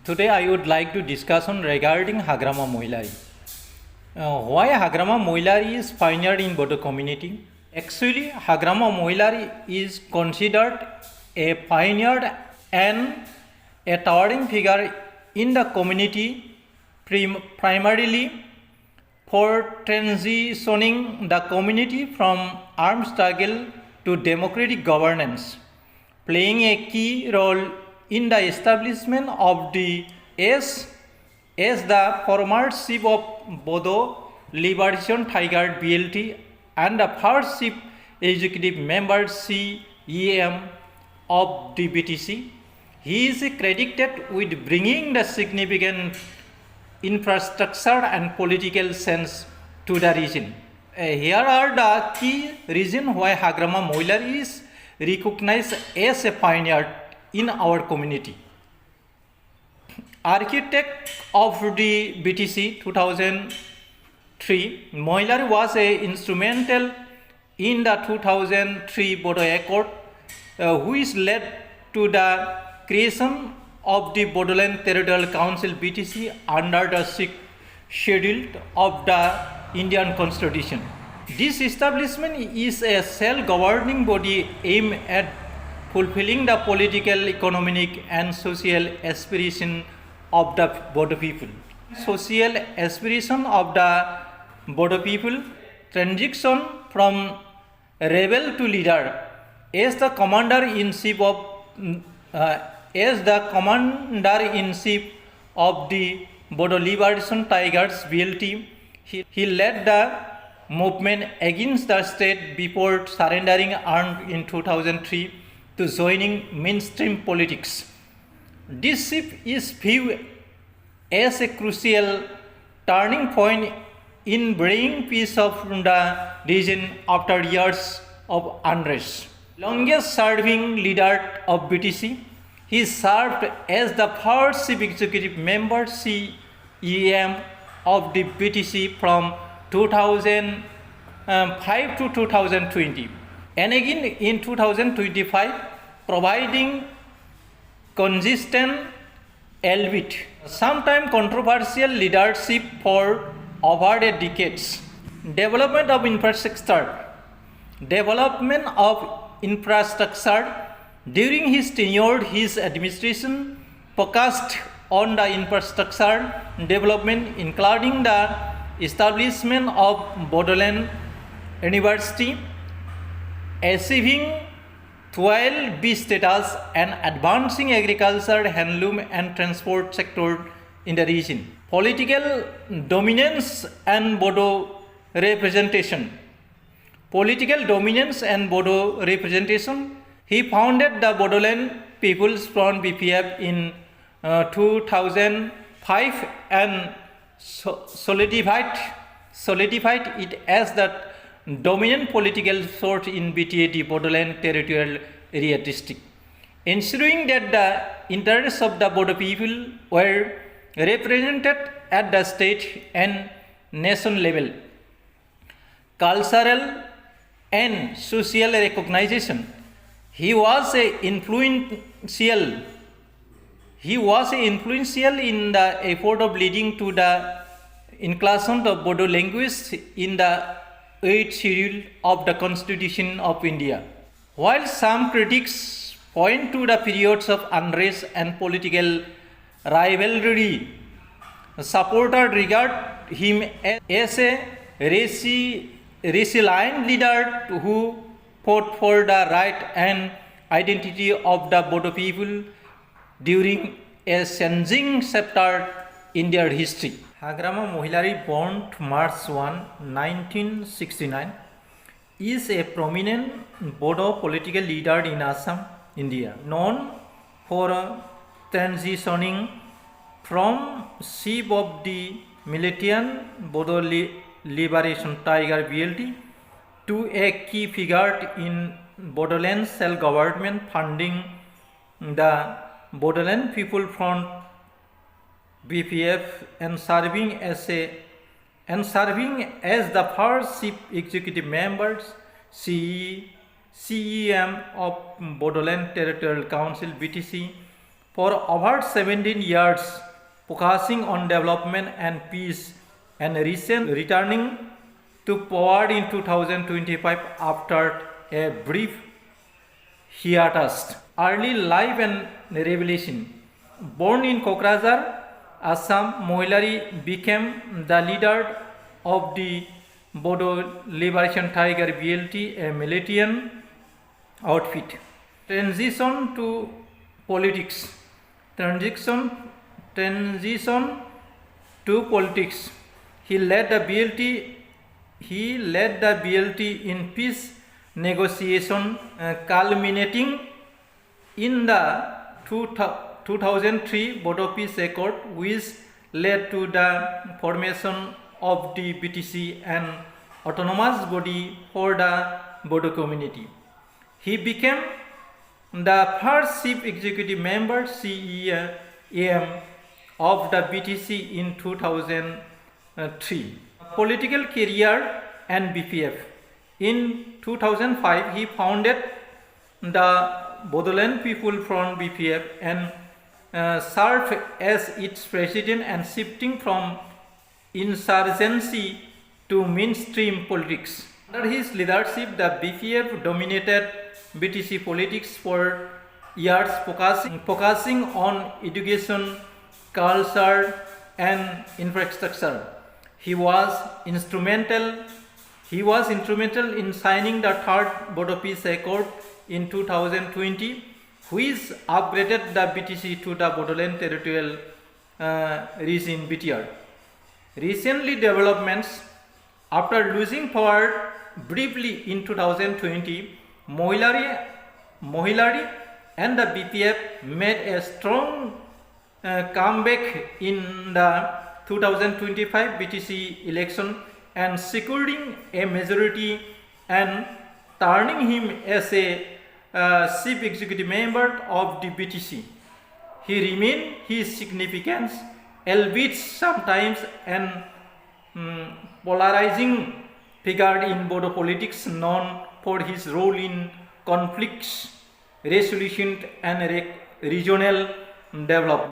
Today I would like to discuss on regarding Hagrama Mohilary. Why Hagrama Mohilary is pioneered in Bodo community? Actually, Hagrama Mohilary is considered a pioneer and a towering figure in the community, primarily for transitioning the community from armed struggle to democratic governance, playing a key role in the establishment of the as the former chief of Bodo Liberation Tiger BLT and the first chief executive member CEM of the BTC. He is credited with bringing the significant infrastructure and political sense to the region. Here are the key reasons why Hagrama Mohilary is recognized as a pioneer in our community. Architect of the BTC 2003, Mohilary was instrumental in the 2003 Bodo Accord, which led to the creation of the Bodoland Territorial Council BTC under the 6th schedule of the Indian Constitution. This establishment is a self-governing body aimed at fulfilling the political, economic and social aspiration of the Bodo people. Social aspiration of the Bodo people transition from rebel to leader. As the commander-in-chief of the Bodo Liberation Tigers BLT, he led the movement against the state before surrendering arms in 2003 to joining mainstream politics. This shift is viewed as a crucial turning point in bringing peace of the region after years of unrest. Longest serving leader of BTC, he served as the first chief executive member CEM of the BTC from 2005 to 2020 and again in 2025, providing consistent albeit sometimes controversial leadership for over a decades. Development of infrastructure during his tenure, his administration focused on the infrastructure development, including the establishment of Bodoland University, achieving 12B status and advancing agriculture, handloom and transport sector in the region. Political dominance and Bodo representation. He founded the Bodoland People's Front BPF in 2005 and solidified it as the dominant political force in BTAD Bodoland Territorial Area District, ensuring that the interests of the Bodo people were represented at the state and nation level. Cultural and social recognition. He was influential in the effort of leading to the inclusion of Bodo language in the 8th schedule of the Constitution of India. While some critics point to the periods of unrest and political rivalry, supporters regard him as a resilient leader who fought for the right and identity of the Bodo people during a changing chapter in their history. Hagrama Mohilary, born March 1, 1969, is a prominent Bodo political leader in Assam, India, known for transitioning from chief of the militant Bodo Liberation Tiger BLT to a key figure in Bodoland self-government, funding the Bodoland People Front BPF and serving as the first chief executive members CEM of Bodoland Territorial Council BTC for over 17 years, focusing on development and peace, and recent returning to power in 2025 after a brief hiatus. Early life and revelation. Born in Kokrajhar, Assam, Mohilary became the leader of the Bodo Liberation Tiger BLT, a military outfit. Transition to politics. Transition to politics. He led the BLT in peace negotiation, culminating in the 2003 Bodo Peace Accord, which led to the formation of the BTC, an autonomous body for the Bodo community. He became the first chief executive member (CEM) of the BTC in 2003. Political career and BPF. In 2005, he founded the Bodoland People Front BPF and served as its president, and shifting from insurgency to mainstream politics. Under his leadership, the BPF dominated BTC politics for years, focusing on education, culture, and infrastructure. He was instrumental in signing the Third Bodo Peace Accord in 2020, which upgraded the BTC to the Bodoland Territorial Region (BTR). Recently developments. After losing power briefly in 2020, Mohilary and the BPF made a strong comeback in the 2025 BTC election and securing a majority and turning him as a chief executive member of the BTC. He remained his significance, albeit sometimes an polarizing figure in Bodo politics, known for his role in conflicts resolution and regional development.